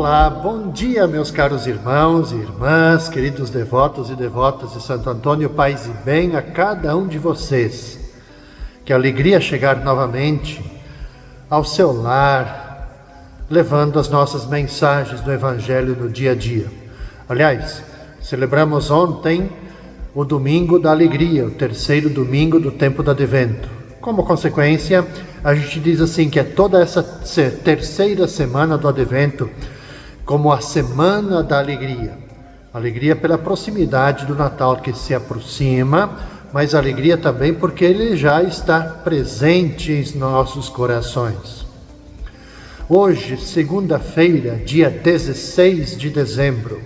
Olá, bom dia, meus caros irmãos e irmãs, queridos devotos e devotas de Santo Antônio, paz e bem a cada um de vocês. Que alegria chegar novamente ao seu lar, levando as nossas mensagens do Evangelho no dia a dia. Aliás, celebramos ontem o Domingo da Alegria, o terceiro domingo do tempo do Advento. Como consequência, a gente diz assim que é toda essa terceira semana do Advento como a Semana da Alegria. Alegria pela proximidade do Natal que se aproxima, mas alegria também porque ele já está presente em nossos corações. Hoje, segunda-feira, dia 16 de dezembro,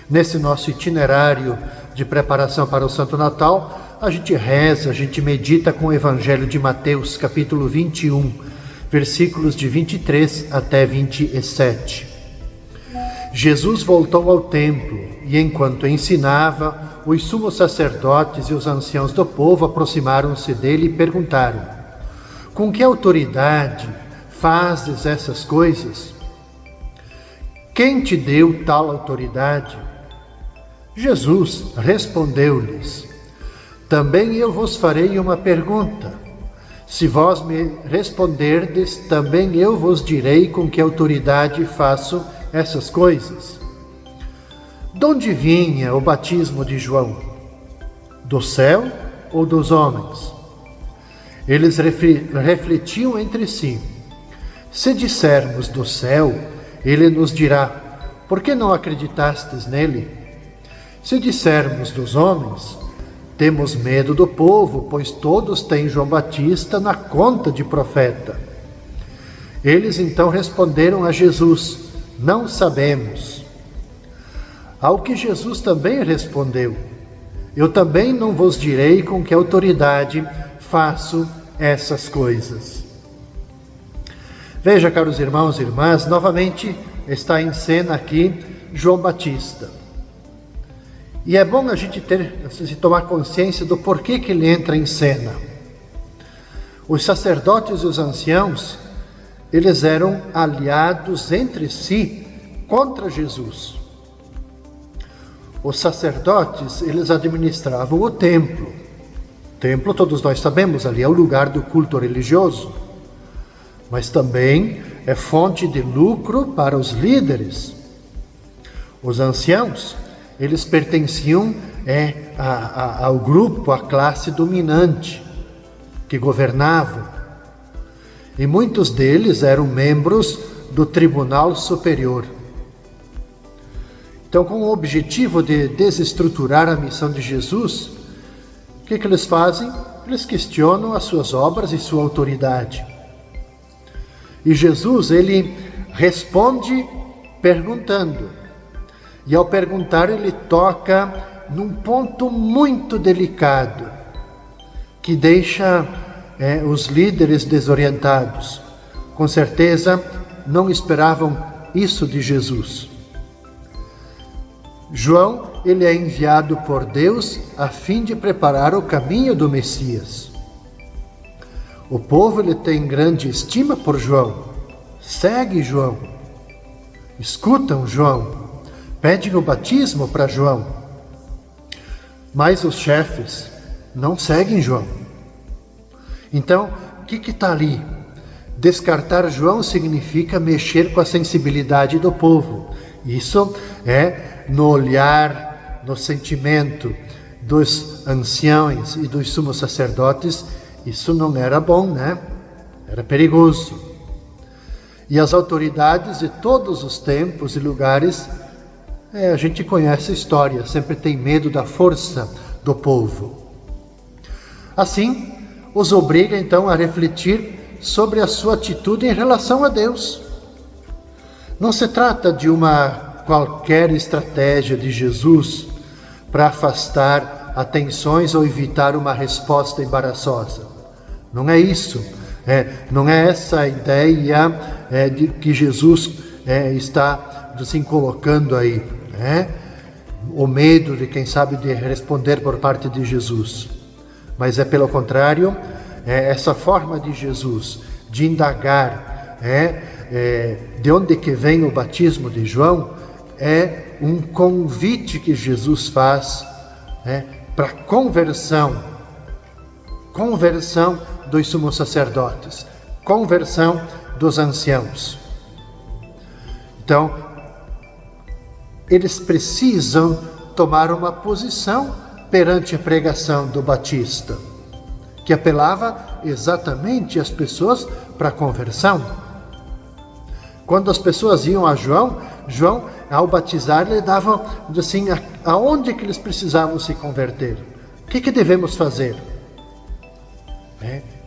nesse nosso itinerário de preparação para o Santo Natal, a gente reza, a gente medita com o Evangelho de Mateus, capítulo 21, versículos de 23 até 27. Jesus voltou ao templo e, enquanto ensinava, os sumos sacerdotes e os anciãos do povo aproximaram-se dele e perguntaram: com que autoridade fazes essas coisas? Quem te deu tal autoridade? Jesus respondeu-lhes: também eu vos farei uma pergunta. Se vós me responderdes, também eu vos direi com que autoridade faço essas coisas. De onde vinha o batismo de João? Do céu ou dos homens? Eles refletiam entre si. Se dissermos do céu, ele nos dirá: por que não acreditastes nele? Se dissermos dos homens, temos medo do povo, pois todos têm João Batista na conta de profeta. Eles então responderam a Jesus: não sabemos. Ao que Jesus também respondeu: eu também não vos direi com que autoridade faço essas coisas. Veja, caros irmãos e irmãs, novamente está em cena aqui João Batista. E é bom a gente tomar consciência do porquê que ele entra em cena. Os sacerdotes e os anciãos, eles eram aliados entre si contra Jesus. Os sacerdotes, eles administravam o templo. O templo, todos nós sabemos, ali é o lugar do culto religioso. Mas também é fonte de lucro para os líderes. Os anciãos, eles pertenciam ao grupo, à classe dominante que governava. E muitos deles eram membros do Tribunal Superior. Então, com o objetivo de desestruturar a missão de Jesus, o que eles fazem? Eles questionam as suas obras e sua autoridade. E Jesus, ele responde perguntando. E ao perguntar, ele toca num ponto muito delicado, que deixa os líderes desorientados. Com certeza, não esperavam isso de Jesus. João, ele é enviado por Deus a fim de preparar o caminho do Messias. O povo, ele tem grande estima por João. Segue João. Escutam João. Pedem o batismo para João. Mas os chefes não seguem João. Então, o que está ali? Descartar João significa mexer com a sensibilidade do povo. Isso é no olhar, no sentimento dos anciãos e dos sumos sacerdotes. Isso não era bom, né? Era perigoso. E as autoridades de todos os tempos e lugares, a gente conhece a história, sempre tem medo da força do povo. Assim, os obriga então a refletir sobre a sua atitude em relação a Deus. Não se trata de uma qualquer estratégia de Jesus para afastar atenções ou evitar uma resposta embaraçosa. Não é isso. Não é essa a ideia de que Jesus está se colocando aí. O medo de, quem sabe, de responder por parte de Jesus. Mas é pelo contrário, essa forma de Jesus de indagar de onde que vem o batismo de João, é um convite que Jesus faz para conversão dos sumos sacerdotes, conversão dos anciãos. Então, eles precisam tomar uma posição perante a pregação do Batista, que apelava exatamente as pessoas para a conversão. Quando as pessoas iam a João, ao batizar, lhe dava assim, aonde que eles precisavam se converter? O que devemos fazer?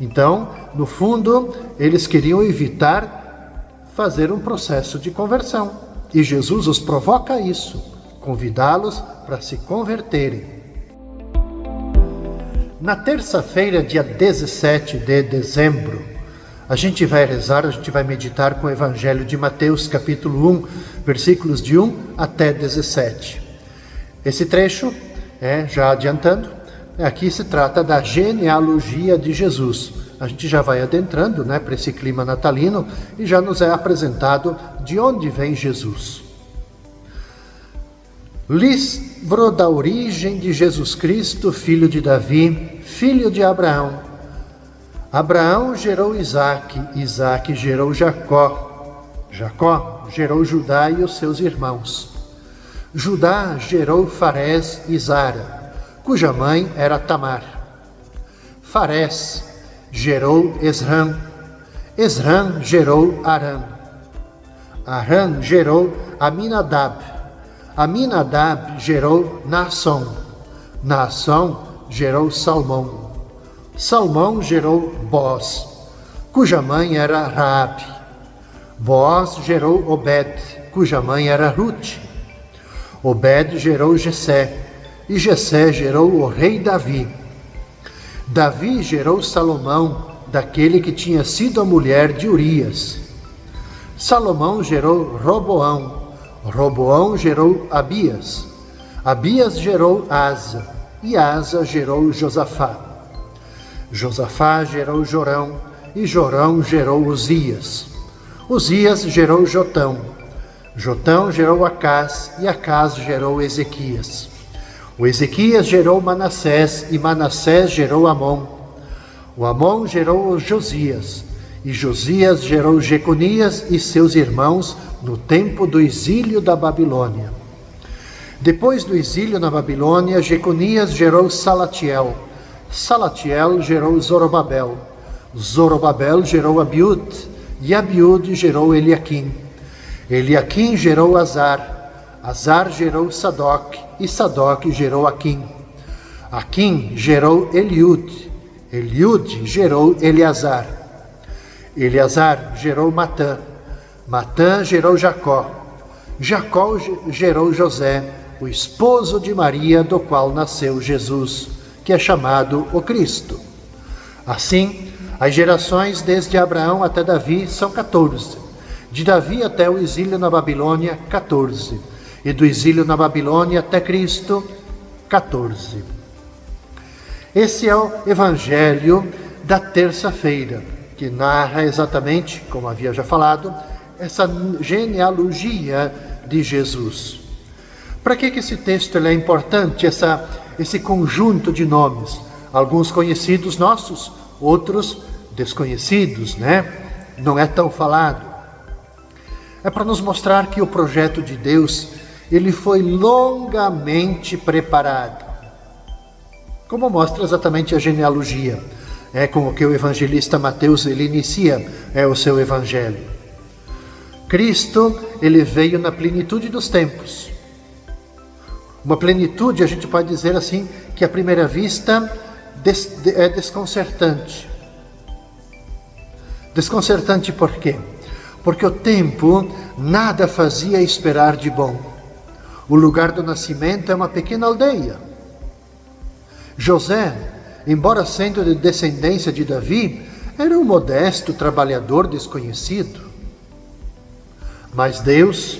Então, no fundo, eles queriam evitar fazer um processo de conversão. E Jesus os provoca a isso, convidá-los para se converterem. Na terça-feira, dia 17 de dezembro, a gente vai rezar, a gente vai meditar com o Evangelho de Mateus, capítulo 1, versículos de 1 até 17. Esse trecho, já adiantando, aqui se trata da genealogia de Jesus. A gente já vai adentrando para esse clima natalino e já nos é apresentado de onde vem Jesus. Livro da origem de Jesus Cristo, filho de Davi, filho de Abraão. Abraão gerou Isaque, Isaque gerou Jacó, Jacó gerou Judá e os seus irmãos. Judá gerou Farés e Zara, cuja mãe era Tamar. Farés gerou Esram, Esram gerou Arã. Arã gerou Aminadab, Aminadab gerou Naasson, Naasson gerou Salmão, Salmão gerou Boaz, cuja mãe era Raabe. Boaz gerou Obed, cuja mãe era Ruth. Obed gerou Jessé, e Jessé gerou o rei Davi. Davi gerou Salomão, daquele que tinha sido a mulher de Urias. Salomão gerou Roboão, Roboão gerou Abias. Abias gerou Asa, e Asa gerou Josafá. Josafá gerou Jorão, e Jorão gerou Uzias. Uzias gerou Jotão. Jotão gerou Acás, e Acás gerou Ezequias. O Ezequias gerou Manassés, e Manassés gerou Amon. O Amon gerou Josias, e Josias gerou Jeconias e seus irmãos no tempo do exílio da Babilônia. Depois do exílio na Babilônia, Jeconias gerou Salatiel. Salatiel gerou Zorobabel. Zorobabel gerou Abiúd, e Abiúd gerou Eliaquim. Eliaquim gerou Azar. Azar gerou Sadoc, e Sadoc gerou Aquim. Aquim gerou Eliúde. Eliúde gerou Eleazar. Eleazar gerou Matã. Matã gerou Jacó. Jacó gerou José, o esposo de Maria, do qual nasceu Jesus, que é chamado o Cristo. Assim, as gerações desde Abraão até Davi são 14. De Davi até o exílio na Babilônia, 14. E do exílio na Babilônia até Cristo, 14. Esse é o Evangelho da terça-feira, que narra exatamente, como havia já falado, essa genealogia de Jesus. Para que esse texto é importante, esse conjunto de nomes? Alguns conhecidos nossos, outros desconhecidos, Não é tão falado. É para nos mostrar que o projeto de Deus, ele foi longamente preparado. Como mostra exatamente a genealogia. É com o que o evangelista Mateus ele inicia o seu evangelho. Cristo, ele veio na plenitude dos tempos. Uma plenitude, a gente pode dizer assim, que à primeira vista é desconcertante. Desconcertante por quê? Porque o tempo nada fazia esperar de bom. O lugar do nascimento é uma pequena aldeia. José, embora sendo de descendência de Davi, era um modesto trabalhador desconhecido. Mas Deus,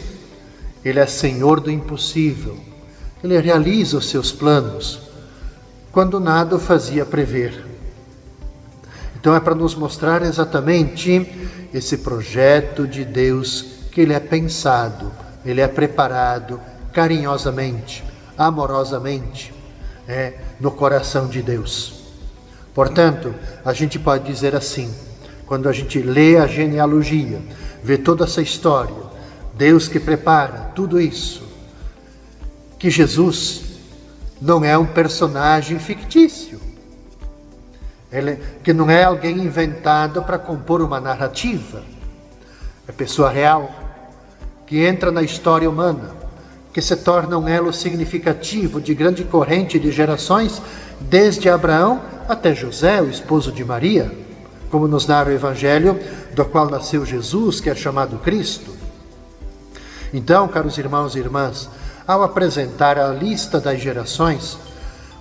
ele é Senhor do impossível. Ele realiza os seus planos quando nada o fazia prever. Então é para nos mostrar exatamente esse projeto de Deus que ele é pensado, ele é preparado carinhosamente, amorosamente, no coração de Deus. Portanto, a gente pode dizer assim, quando a gente lê a genealogia, vê toda essa história, Deus que prepara tudo isso, que Jesus não é um personagem fictício, que não é alguém inventado para compor uma narrativa, é pessoa real, que entra na história humana, que se torna um elo significativo de grande corrente de gerações, desde Abraão até José, o esposo de Maria, como nos narra o Evangelho, do qual nasceu Jesus, que é chamado Cristo. Então, caros irmãos e irmãs, ao apresentar a lista das gerações,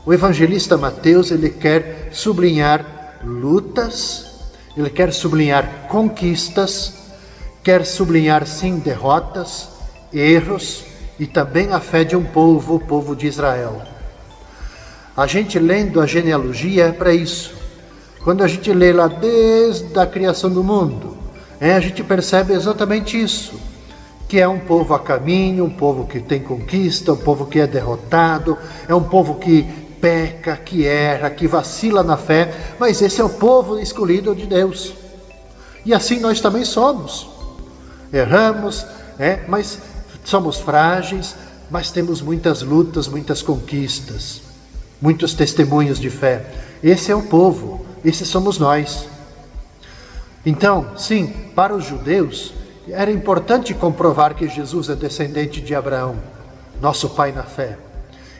o evangelista Mateus ele quer sublinhar lutas, ele quer sublinhar conquistas, quer sublinhar sim derrotas, erros e também a fé de um povo, o povo de Israel. A gente lendo a genealogia é para isso. Quando a gente lê lá desde a criação do mundo, a gente percebe exatamente isso, que é um povo a caminho, um povo que tem conquista, um povo que é derrotado, é um povo que peca, que erra, que vacila na fé, mas esse é o povo escolhido de Deus. E assim nós também somos. Erramos, mas somos frágeis, mas temos muitas lutas, muitas conquistas, muitos testemunhos de fé. Esse é o povo, esses somos nós. Então, sim, para os judeus, era importante comprovar que Jesus é descendente de Abraão, nosso pai na fé,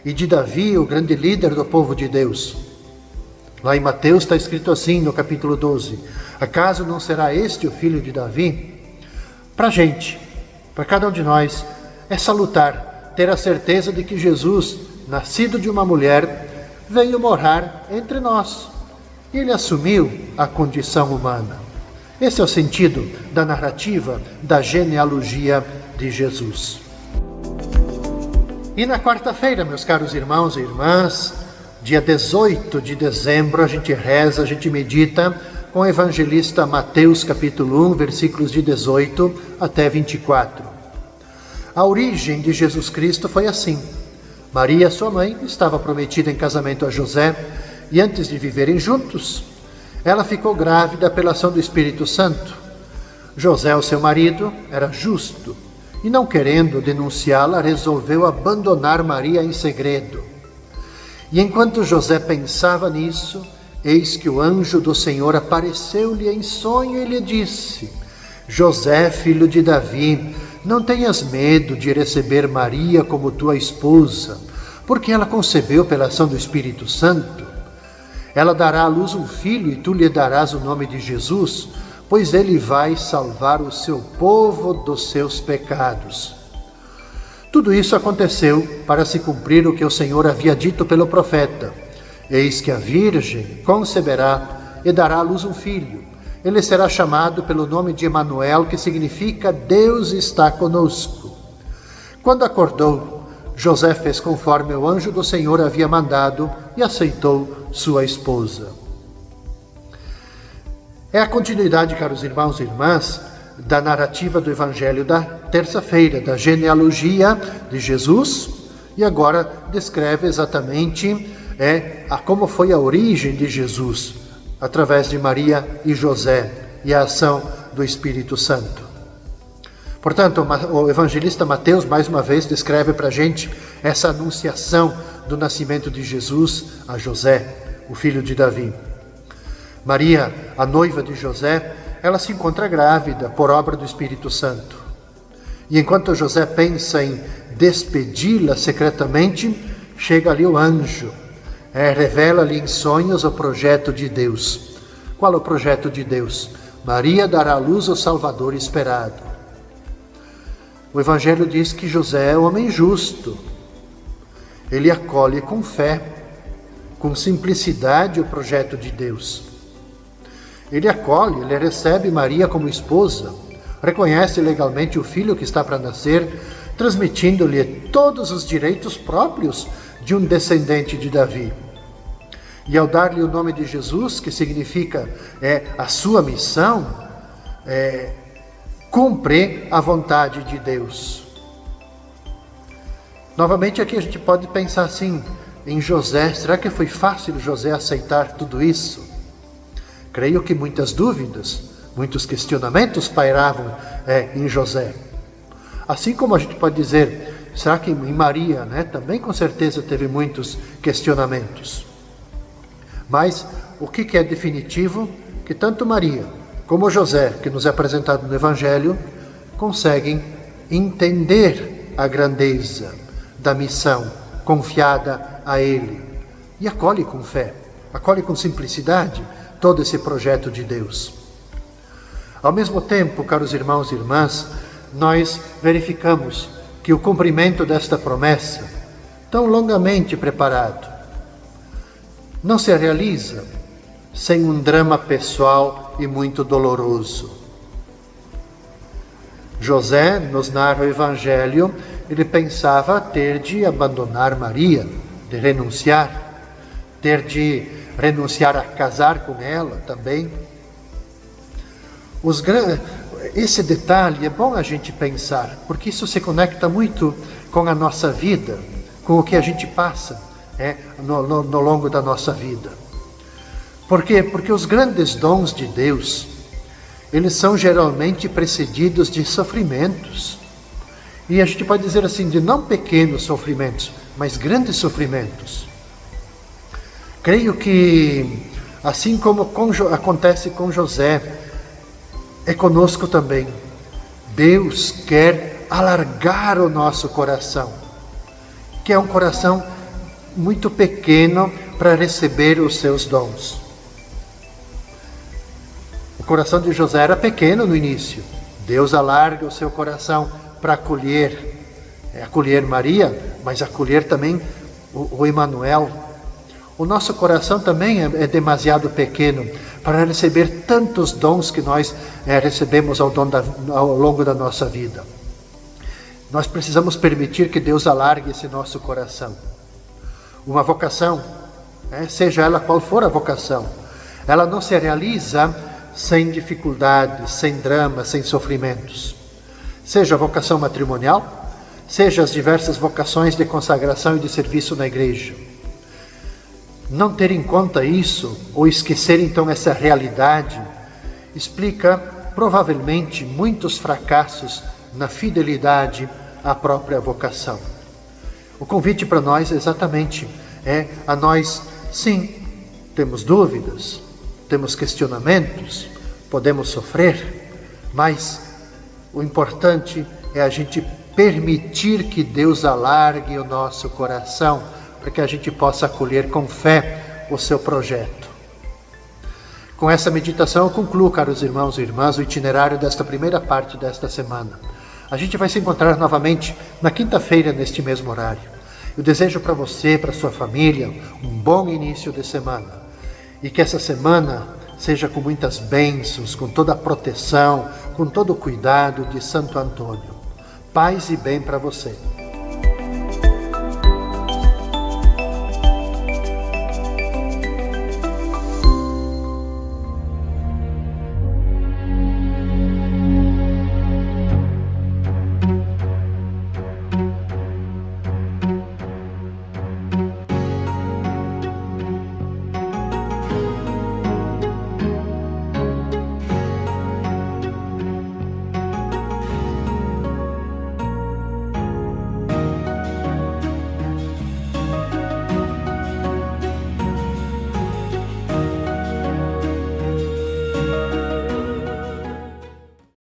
e de Davi, o grande líder do povo de Deus. Lá em Mateus está escrito assim, no capítulo 12, acaso não será este o filho de Davi? Para a gente, para cada um de nós, é salutar, ter a certeza de que Jesus, nascido de uma mulher, veio morar entre nós. E ele assumiu a condição humana. Esse é o sentido da narrativa da genealogia de Jesus. E na quarta-feira, meus caros irmãos e irmãs, dia 18 de dezembro, a gente reza, a gente medita com o evangelista Mateus, capítulo 1, versículos de 18 até 24. A origem de Jesus Cristo foi assim. Maria, sua mãe, estava prometida em casamento a José, e antes de viverem juntos, ela ficou grávida pela ação do Espírito Santo. José, o seu marido, era justo, e não querendo denunciá-la, resolveu abandonar Maria em segredo. E enquanto José pensava nisso, eis que o anjo do Senhor apareceu-lhe em sonho e lhe disse: José, filho de Davi, não tenhas medo de receber Maria como tua esposa, porque ela concebeu pela ação do Espírito Santo. Ela dará à luz um filho e tu lhe darás o nome de Jesus, pois ele vai salvar o seu povo dos seus pecados. Tudo isso aconteceu para se cumprir o que o Senhor havia dito pelo profeta. Eis que a Virgem conceberá e dará à luz um filho. Ele será chamado pelo nome de Emanuel, que significa Deus está conosco. Quando acordou, José fez conforme o anjo do Senhor havia mandado e aceitou sua esposa. É a continuidade, caros irmãos e irmãs, da narrativa do Evangelho da terça-feira, da genealogia de Jesus, e agora descreve exatamente como foi a origem de Jesus, através de Maria e José, e a ação do Espírito Santo. Portanto, o evangelista Mateus, mais uma vez, descreve para a gente essa anunciação do nascimento de Jesus a José, o filho de Davi. Maria, a noiva de José, ela se encontra grávida por obra do Espírito Santo. E enquanto José pensa em despedi-la secretamente, chega ali o anjo, revela-lhe em sonhos o projeto de Deus. Qual é o projeto de Deus? Maria dará à luz o Salvador esperado. O Evangelho diz que José é um homem justo. Ele acolhe com fé, com simplicidade o projeto de Deus. Ele acolhe, ele recebe Maria como esposa, reconhece legalmente o filho que está para nascer, transmitindo-lhe todos os direitos próprios de um descendente de Davi. E ao dar-lhe o nome de Jesus, que significa a sua missão, cumpre a vontade de Deus. Novamente aqui a gente pode pensar assim, em José, será que foi fácil José aceitar tudo isso? Creio que muitas dúvidas, muitos questionamentos pairavam em José. Assim como a gente pode dizer, será que em Maria, também com certeza teve muitos questionamentos. Mas o que é definitivo? Que tanto Maria como José, que nos é apresentado no Evangelho, conseguem entender a grandeza da missão confiada a ele e acolhe com fé, acolhe com simplicidade todo esse projeto de Deus. Ao mesmo tempo, caros irmãos e irmãs, nós verificamos que o cumprimento desta promessa, tão longamente preparado, não se realiza sem um drama pessoal e muito doloroso. José nos narra o Evangelho, ele pensava ter de abandonar Maria, de renunciar, ter de renunciar a casar com ela também. Esse detalhe é bom a gente pensar, porque isso se conecta muito com a nossa vida, com o que a gente passa no longo da nossa vida. Por quê? Porque os grandes dons de Deus, eles são geralmente precedidos de sofrimentos. E a gente pode dizer assim, de não pequenos sofrimentos, mas grandes sofrimentos. Creio que, assim como acontece com José, é conosco também. Deus quer alargar o nosso coração, que é um coração muito pequeno para receber os seus dons. O coração de José era pequeno no início. Deus alarga o seu coração para acolher Maria, mas acolher também o Emanuel. O nosso coração também é demasiado pequeno para receber tantos dons que nós recebemos ao longo da nossa vida. Nós precisamos permitir que Deus alargue esse nosso coração. Uma vocação, seja ela qual for a vocação, ela não se realiza sem dificuldades, sem dramas, sem sofrimentos. Seja a vocação matrimonial, seja as diversas vocações de consagração e de serviço na igreja. Não ter em conta isso, ou esquecer então essa realidade, explica provavelmente muitos fracassos na fidelidade à própria vocação. O convite para nós exatamente a nós, sim, temos dúvidas, temos questionamentos, podemos sofrer, mas o importante é a gente permitir que Deus alargue o nosso coração, para que a gente possa acolher com fé o seu projeto. Com essa meditação eu concluo, caros irmãos e irmãs, o itinerário desta primeira parte desta semana. A gente vai se encontrar novamente na quinta-feira, neste mesmo horário. Eu desejo para você, para sua família, um bom início de semana. E que essa semana seja com muitas bênçãos, com toda a proteção, com todo o cuidado de Santo Antônio. Paz e bem para você.